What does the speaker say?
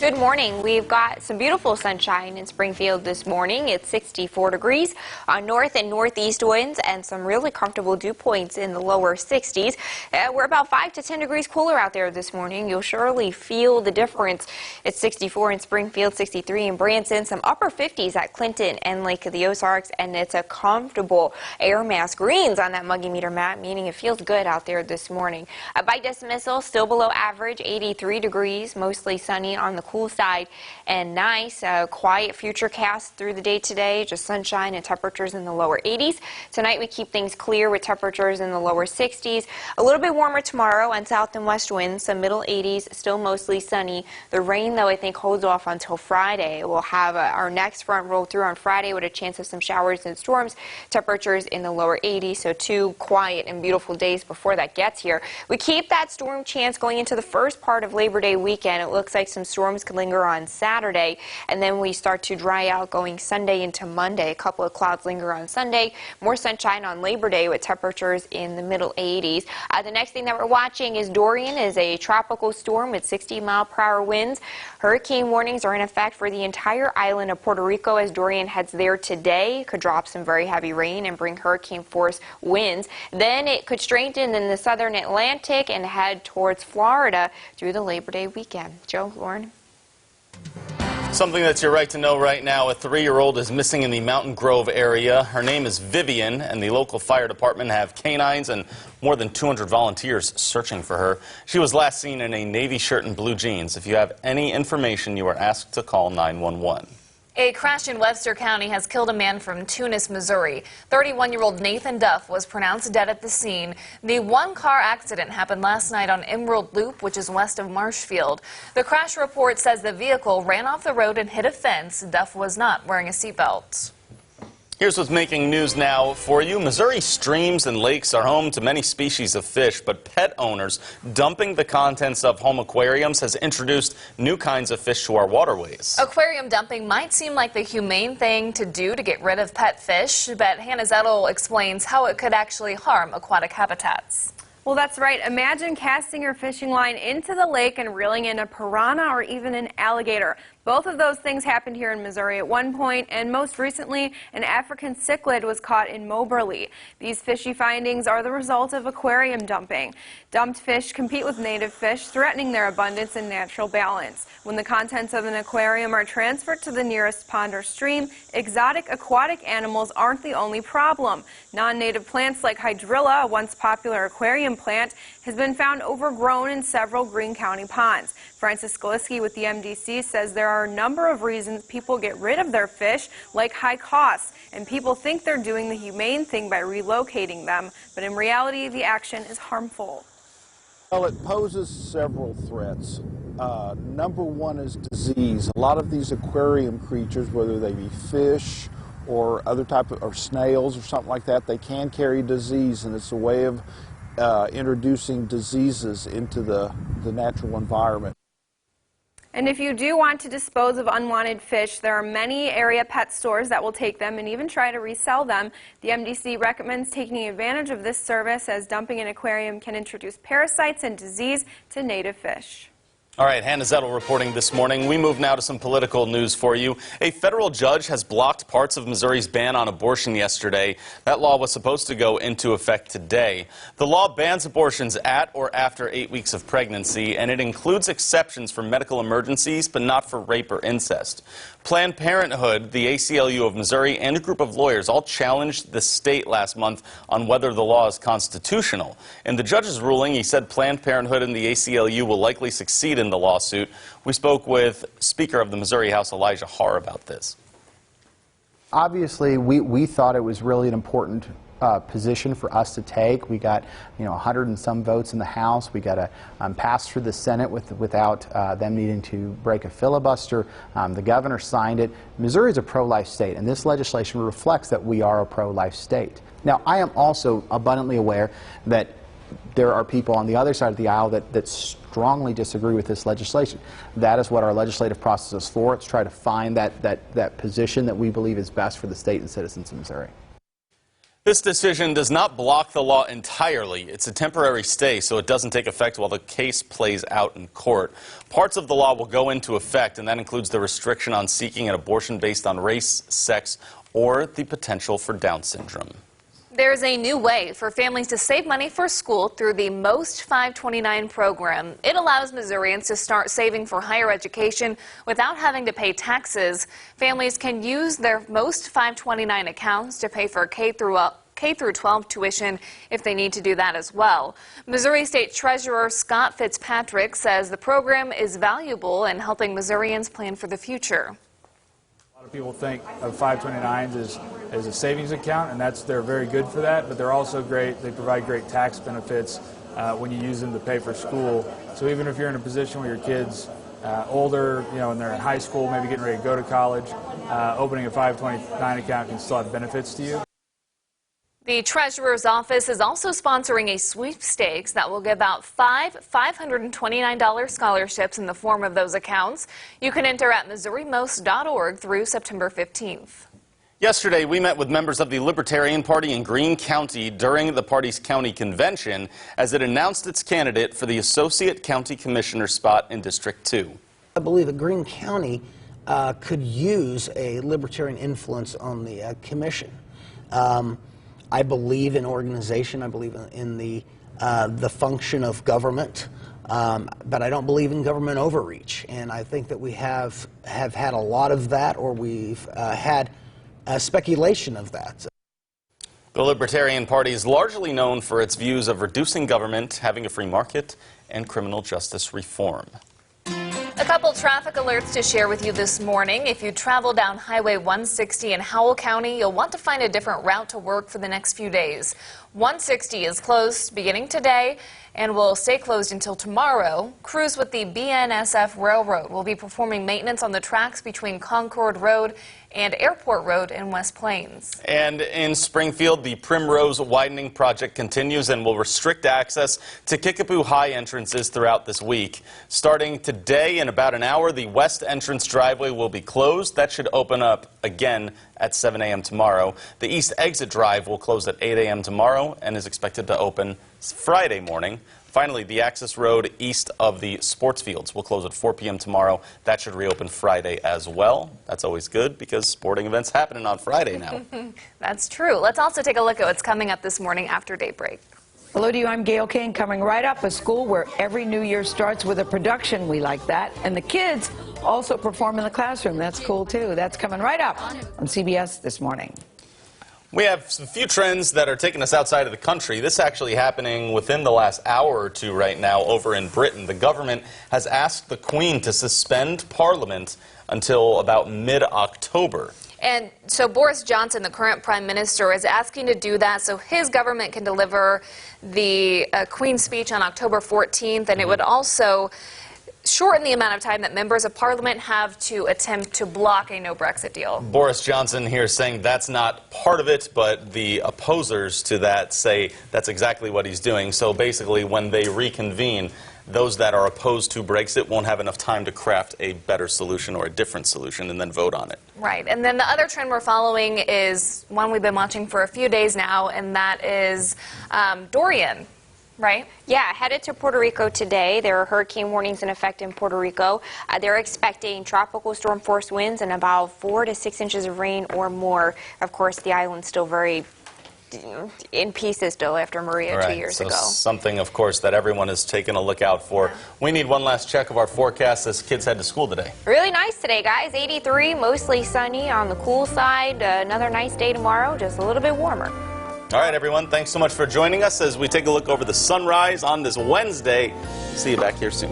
Good morning. We've got some beautiful sunshine in Springfield this morning. It's 64 degrees on north and northeast winds and some really comfortable dew points in the lower 60s. We're about 5 to 10 degrees cooler out there this morning. You'll surely feel the difference. It's 64 in Springfield, 63 in Branson, some upper 50s at Clinton and Lake of the Ozarks, and it's a comfortable air mass. Greens on that muggy meter map, meaning it feels good out there this morning. By dismissal, still below average, 83 degrees, mostly sunny on the cool side and nice. Quiet future cast through the day today, just sunshine and temperatures in the lower 80s. Tonight we keep things clear with temperatures in the lower 60s. A little bit warmer tomorrow on south and west winds, some middle 80s, still mostly sunny. The rain, though, I think holds off until Friday. We'll have our next front roll through on Friday with a chance of some showers and storms. Temperatures in the lower 80s, so 2 quiet and beautiful days before that gets here. We keep that storm chance going into the first part of Labor Day weekend. It looks like some storms could linger on Saturday, and then we start to dry out going Sunday into Monday. A couple of clouds linger on Sunday. More sunshine on Labor Day with temperatures in the middle 80s. The next thing that we're watching is Dorian is a tropical storm with 60-mile-per-hour winds. Hurricane warnings are in effect for the entire island of Puerto Rico as Dorian heads there today. Could drop some very heavy rain and bring hurricane force winds. Then it could strengthen in the southern Atlantic and head towards Florida through the Labor Day weekend. Joe, Lauren. Something that's your right to know right now. A 3-year-old is missing in the Mountain Grove area. Her name is Vivian, and the local fire department have canines and more than 200 volunteers searching for her. She was last seen in a navy shirt and blue jeans. If you have any information, you are asked to call 911. A crash in Webster County has killed a man from Tunis, Missouri. 31-year-old Nathan Duff was pronounced dead at the scene. The one-car accident happened last night on Emerald Loop, which is west of Marshfield. The crash report says the vehicle ran off the road and hit a fence. Duff was not wearing a seatbelt. Here's what's making news now for you. Missouri streams and lakes are home to many species of fish, but pet owners dumping the contents of home aquariums has introduced new kinds of fish to our waterways. Aquarium dumping might seem like the humane thing to do to get rid of pet fish, but Hannah Zettel explains how it could actually harm aquatic habitats. Well, that's right. Imagine casting your fishing line into the lake and reeling in a piranha or even an alligator. Both of those things happened here in Missouri at one point, and most recently, an African cichlid was caught in Moberly. These fishy findings are the result of aquarium dumping. Dumped fish compete with native fish, threatening their abundance and natural balance. When the contents of an aquarium are transferred to the nearest pond or stream, exotic aquatic animals aren't the only problem. Non-native plants like hydrilla, a once popular aquarium plant, has been found overgrown in several Greene County ponds. Francis Skaliski with the MDC says there are a number of reasons people get rid of their fish, like high costs, and people think they're doing the humane thing by relocating them, but in reality the action is harmful. Well, it poses several threats. Number one is disease. A lot of these aquarium creatures, whether they be fish or other type of or snails or something like that, they can carry disease, and it's a way of introducing diseases into the natural environment. And if you do want to dispose of unwanted fish, there are many area pet stores that will take them and even try to resell them. The MDC recommends taking advantage of this service as dumping an aquarium can introduce parasites and disease to native fish. All right, Hannah Zettel reporting this morning. We move now to some political news for you. A federal judge has blocked parts of Missouri's ban on abortion yesterday. That law was supposed to go into effect today. The law bans abortions at or after 8 weeks of pregnancy, and it includes exceptions for medical emergencies, but not for rape or incest. Planned Parenthood, the ACLU of Missouri, and a group of lawyers all challenged the state last month on whether the law is constitutional. In the judge's ruling, he said Planned Parenthood and the ACLU will likely succeed in the lawsuit. We spoke with Speaker of the Missouri House, Elijah Harr, about this. Obviously, we thought it was really an important position for us to take. We got 100 and some votes in the House. We got to pass through the Senate without them needing to break a filibuster. The governor signed it. Missouri is a pro-life state, and this legislation reflects that we are a pro-life state. Now, I am also abundantly aware that there are people on the other side of the aisle that strongly disagree with this legislation. That is what our legislative process is for. It's try to find that position that we believe is best for the state and citizens of Missouri. This decision does not block the law entirely. It's a temporary stay, so it doesn't take effect while the case plays out in court. Parts of the law will go into effect, and that includes the restriction on seeking an abortion based on race, sex, or the potential for Down syndrome. There's a new way for families to save money for school through the Most 529 program. It allows Missourians to start saving for higher education without having to pay taxes. Families can use their Most 529 accounts to pay for K through 12 tuition if they need to do that as well. Missouri State Treasurer Scott Fitzpatrick says the program is valuable in helping Missourians plan for the future. A lot of people think of 529s as a savings account, and they're very good for that, but they're also great. They provide great tax benefits when you use them to pay for school. So even if you're in a position where your kid's older, and they're in high school, maybe getting ready to go to college, opening a 529 account can still have benefits to you. The Treasurer's Office is also sponsoring a sweepstakes that will give out five $529 scholarships in the form of those accounts. You can enter at MissouriMost.org through September 15th. Yesterday, we met with members of the Libertarian Party in Greene County during the party's county convention as it announced its candidate for the Associate County Commissioner spot in District 2. I believe that Greene County could use a Libertarian influence on the commission. I believe in organization. I believe in the function of government, but I don't believe in government overreach. And I think that we have had a lot of that, or we've had speculation of that. The Libertarian Party is largely known for its views of reducing government, having a free market, and criminal justice reform. A couple traffic alerts to share with you this morning. If you travel down Highway 160 in Howell County, you'll want to find a different route to work for the next few days. 160 is closed beginning today and will stay closed until tomorrow. Crews with the BNSF Railroad will be performing maintenance on the tracks between Concord Road and Airport Road in West Plains. And in Springfield, the Primrose Widening Project continues and will restrict access to Kickapoo High entrances throughout this week. Starting today, in about an hour, the west entrance driveway will be closed. That should open up again at 7 a.m. tomorrow. The east exit drive will close at 8 a.m. tomorrow and is expected to open Friday morning. Finally, the access road east of the sports fields will close at 4 p.m. tomorrow. That should reopen Friday as well. That's always good because sporting events happening on Friday now. That's true. Let's also take a look at what's coming up this morning after Daybreak. Hello to you, I'm Gail Kane, coming right up. A school where every new year starts with a production. We like that. And the kids also perform in the classroom. That's cool, too. That's coming right up on CBS this morning. We have a few trends that are taking us outside of the country. This actually happening within the last hour or two right now over in Britain. The government has asked the Queen to suspend Parliament until about mid-October. And so Boris Johnson, the current prime minister, is asking to do that so his government can deliver the Queen's speech on October 14th, and it would also shorten the amount of time that members of Parliament have to attempt to block a no-Brexit deal. Boris Johnson here saying that's not part of it, but the opposers to that say that's exactly what he's doing. So basically, when they reconvene, those that are opposed to Brexit won't have enough time to craft a better solution or a different solution and then vote on it. Right. And then the other trend we're following is one we've been watching for a few days now, and that is Dorian. Right? Yeah, headed to Puerto Rico today. There are hurricane warnings in effect in Puerto Rico. They're expecting tropical storm force winds and about 4 to 6 inches of rain or more. Of course, the island's still very in pieces still after Maria 2 years ago. Something, of course, that everyone is taking a look out for. We need one last check of our forecast as kids head to school today. Really nice today, guys. 83, mostly sunny on the cool side. Another nice day tomorrow, just a little bit warmer. All right, everyone, thanks so much for joining us as we take a look over the sunrise on this Wednesday. See you back here soon.